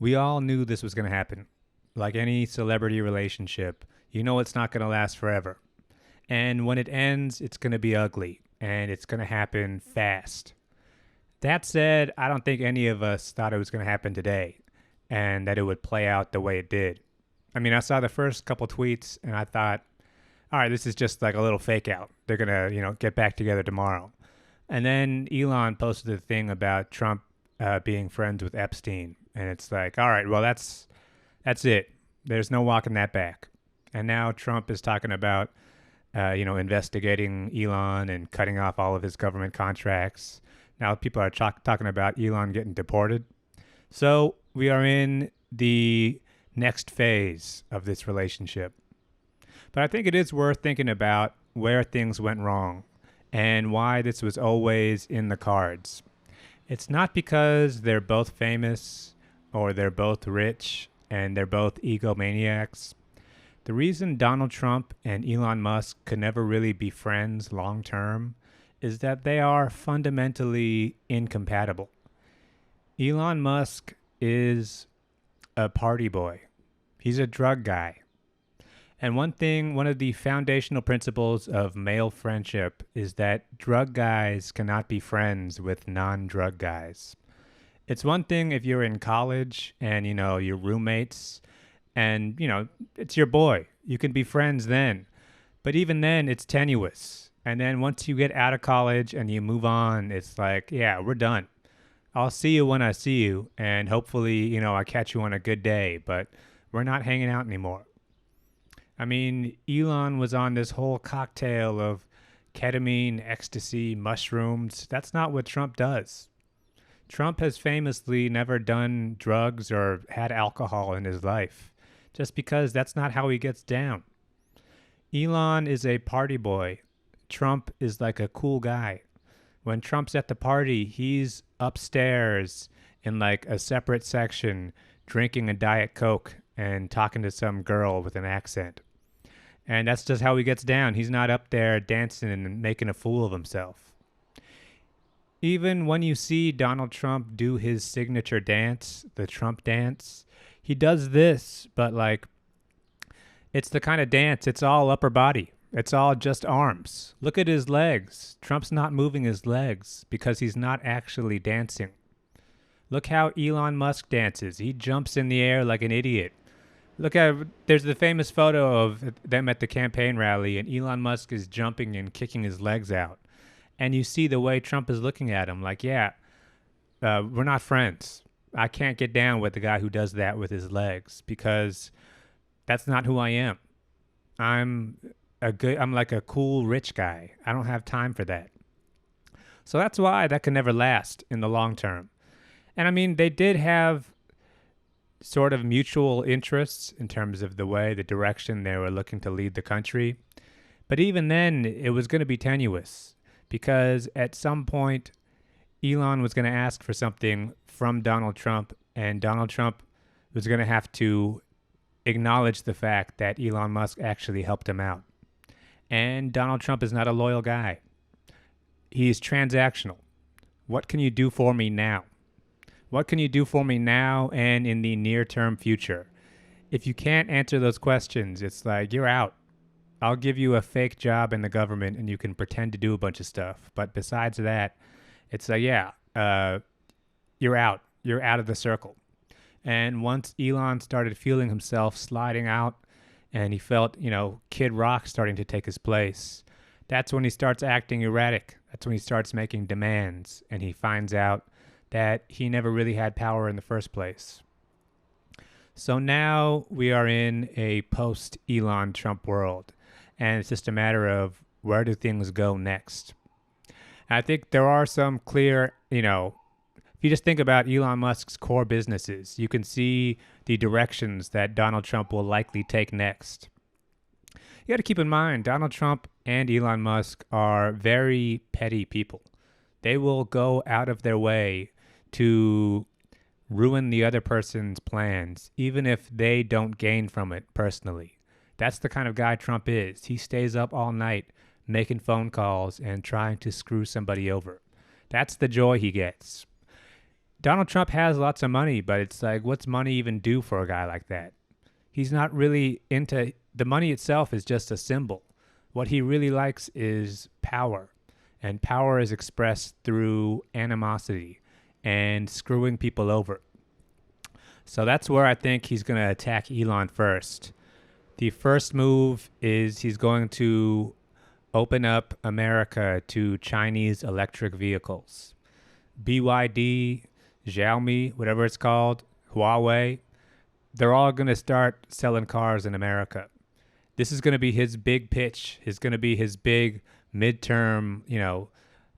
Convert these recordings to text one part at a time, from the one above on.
We all knew this was going to happen. Like any celebrity relationship, you know it's not going to last forever. And when it ends, it's going to be ugly and it's going to happen fast. That said, I don't think any of us thought it was going to happen today and that it would play out the way it did. I mean, I saw the first couple tweets and I thought, all right, this is just like a little fake out. They're going to, get back together tomorrow. And then Elon posted a thing about Trump being friends with Epstein. And it's like, all right, well, that's it. There's no walking that back. And now Trump is talking about, investigating Elon and cutting off all of his government contracts. Now people are talking about Elon getting deported. So we are in the next phase of this relationship. But I think it is worth thinking about where things went wrong and why this was always in the cards. It's not because they're both famous or they're both rich and they're both egomaniacs. The reason Donald Trump and Elon Musk could never really be friends long term is that they are fundamentally incompatible. Elon Musk is a party boy. He's a drug guy. And one of the foundational principles of male friendship is that drug guys cannot be friends with non-drug guys. It's one thing if you're in college and, your roommates and, it's your boy. You can be friends then. But even then, it's tenuous. And then once you get out of college and you move on, it's like, yeah, we're done. I'll see you when I see you. And hopefully, I catch you on a good day. But we're not hanging out anymore. I mean, Elon was on this whole cocktail of ketamine, ecstasy, mushrooms. That's not what Trump does. Trump has famously never done drugs or had alcohol in his life, just because that's not how he gets down. Elon is a party boy. Trump is like a cool guy. When Trump's at the party, he's upstairs in like a separate section drinking a Diet Coke and talking to some girl with an accent. And that's just how he gets down. He's not up there dancing and making a fool of himself. Even when you see Donald Trump do his signature dance, the Trump dance, he does this, but like, it's the kind of dance, it's all upper body. It's all just arms. Look at his legs. Trump's not moving his legs because he's not actually dancing. Look how Elon Musk dances. He jumps in the air like an idiot. There's the famous photo of them at the campaign rally, and Elon Musk is jumping and kicking his legs out. And you see the way Trump is looking at him like, we're not friends. I can't get down with the guy who does that with his legs because that's not who I am. I'm like a cool rich guy. I don't have time for that. So that's why that can never last in the long term. And I mean, they did have sort of mutual interests in terms of the direction they were looking to lead the country. But even then, it was going to be tenuous because at some point, Elon was going to ask for something from Donald Trump, and Donald Trump was going to have to acknowledge the fact that Elon Musk actually helped him out. And Donald Trump is not a loyal guy. He's transactional. What can you do for me now? What can you do for me now and in the near-term future? If you can't answer those questions, it's like, you're out. I'll give you a fake job in the government and you can pretend to do a bunch of stuff. But besides that, it's like, you're out. You're out of the circle. And once Elon started feeling himself sliding out and he felt, Kid Rock starting to take his place, that's when he starts acting erratic. That's when he starts making demands and he finds out that he never really had power in the first place. So now we are in a post-Elon Trump world, and it's just a matter of where do things go next. And I think there are some clear, if you just think about Elon Musk's core businesses, you can see the directions that Donald Trump will likely take next. You got to keep in mind, Donald Trump and Elon Musk are very petty people. They will go out of their way to ruin the other person's plans, even if they don't gain from it personally. That's the kind of guy Trump is. He stays up all night making phone calls and trying to screw somebody over. That's the joy he gets. Donald Trump has lots of money, but it's like, what's money even do for a guy like that? He's not really into the money itself, is just a symbol. What he really likes is power, and power is expressed through animosity and screwing people over. So that's where I think he's going to attack Elon first. The first move is he's going to open up America to Chinese electric vehicles. BYD, Xiaomi, whatever it's called, Huawei, they're all going to start selling cars in America. This is going to be his big pitch. It's going to be his big midterm,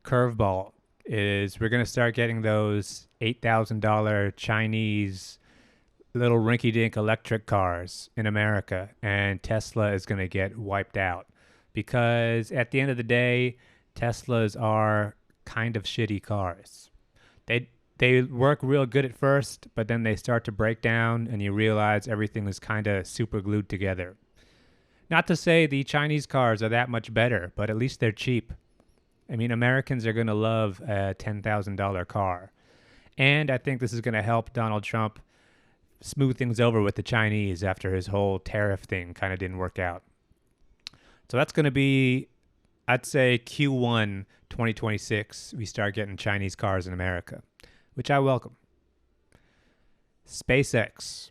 curveball is we're going to start getting those $8,000 Chinese little rinky-dink electric cars in America, and Tesla is going to get wiped out because at the end of the day, Teslas are kind of shitty cars. They work real good at first, but then they start to break down and you realize everything is kind of super glued together. Not to say the Chinese cars are that much better, but at least they're cheap. I mean, Americans are going to love a $10,000 car. And I think this is going to help Donald Trump smooth things over with the Chinese after his whole tariff thing kind of didn't work out. So that's going to be, I'd say, Q1 2026, we start getting Chinese cars in America, which I welcome. SpaceX.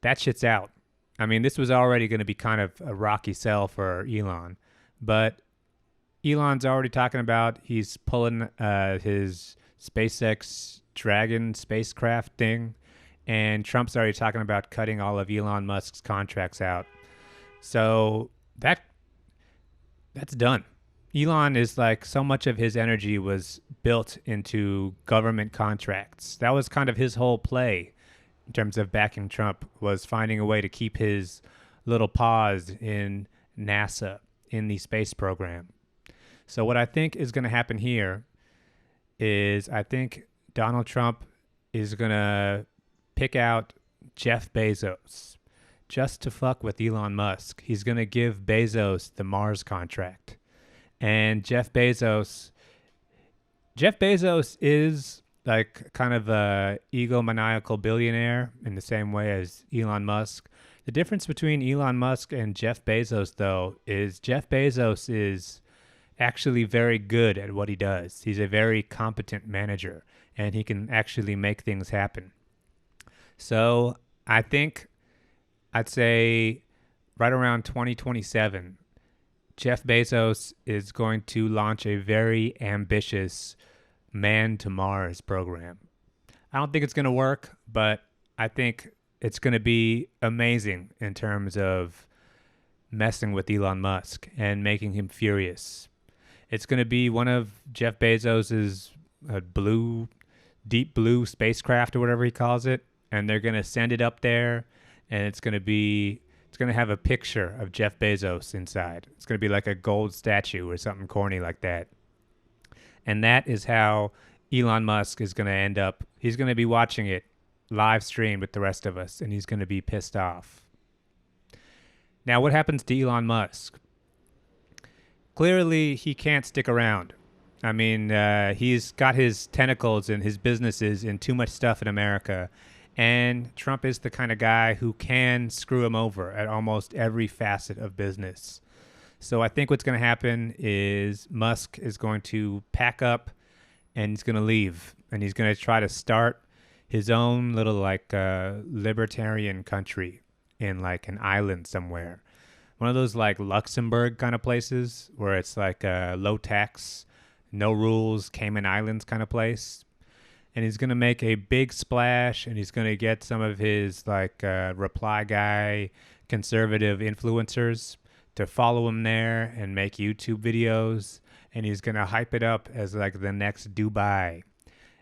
That shit's out. I mean, this was already going to be kind of a rocky sell for Elon, but Elon's already talking about he's pulling his SpaceX Dragon spacecraft thing, and Trump's already talking about cutting all of Elon Musk's contracts out. So that's done. Elon is like, so much of his energy was built into government contracts. That was kind of his whole play in terms of backing Trump, was finding a way to keep his little paws in NASA, in the space program. So what I think is going to happen here is I think Donald Trump is going to pick out Jeff Bezos just to fuck with Elon Musk. He's going to give Bezos the Mars contract. And Jeff Bezos is like kind of a egomaniacal billionaire in the same way as Elon Musk. The difference between Elon Musk and Jeff Bezos, though, is Jeff Bezos is actually very good at what he does. He's a very competent manager, and he can actually make things happen. So I think I'd say right around 2027, Jeff Bezos is going to launch a very ambitious Man to Mars program. I don't think it's going to work, but I think it's going to be amazing in terms of messing with Elon Musk and making him furious. It's going to be one of Jeff Bezos's deep blue spacecraft or whatever he calls it, and they're going to send it up there, and it's going to have a picture of Jeff Bezos inside. It's going to be like a gold statue or something corny like that. And that is how Elon Musk is going to end up. He's going to be watching it live streamed with the rest of us, and he's going to be pissed off. Now, what happens to Elon Musk? Clearly, he can't stick around. I mean, he's got his tentacles and his businesses in too much stuff in America. And Trump is the kind of guy who can screw him over at almost every facet of business. So I think what's going to happen is Musk is going to pack up and he's going to leave. And he's going to try to start his own little libertarian country in like an island somewhere. One of those like Luxembourg kind of places where it's like a low tax, no rules, Cayman Islands kind of place. And he's going to make a big splash, and he's going to get some of his reply guy conservative influencers to follow him there and make YouTube videos. And he's going to hype it up as like the next Dubai.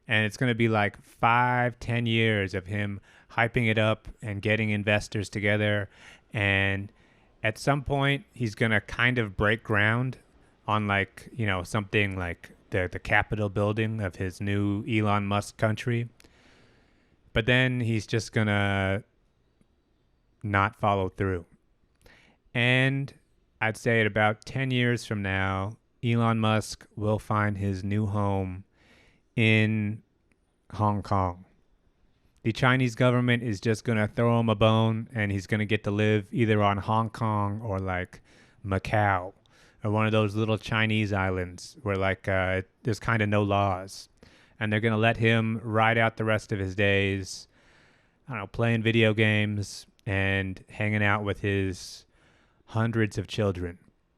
And it's going to be like 5-10 years of him hyping it up and getting investors together. And at some point, he's going to kind of break ground on something like the Capitol building of his new Elon Musk country. But then he's just going to not follow through. And I'd say at about 10 years from now, Elon Musk will find his new home in Hong Kong. The Chinese government is just going to throw him a bone and he's going to get to live either on Hong Kong or like Macau or one of those little Chinese islands where like there's kind of no laws. And they're going to let him ride out the rest of his days, I don't know, playing video games and hanging out with his hundreds of children.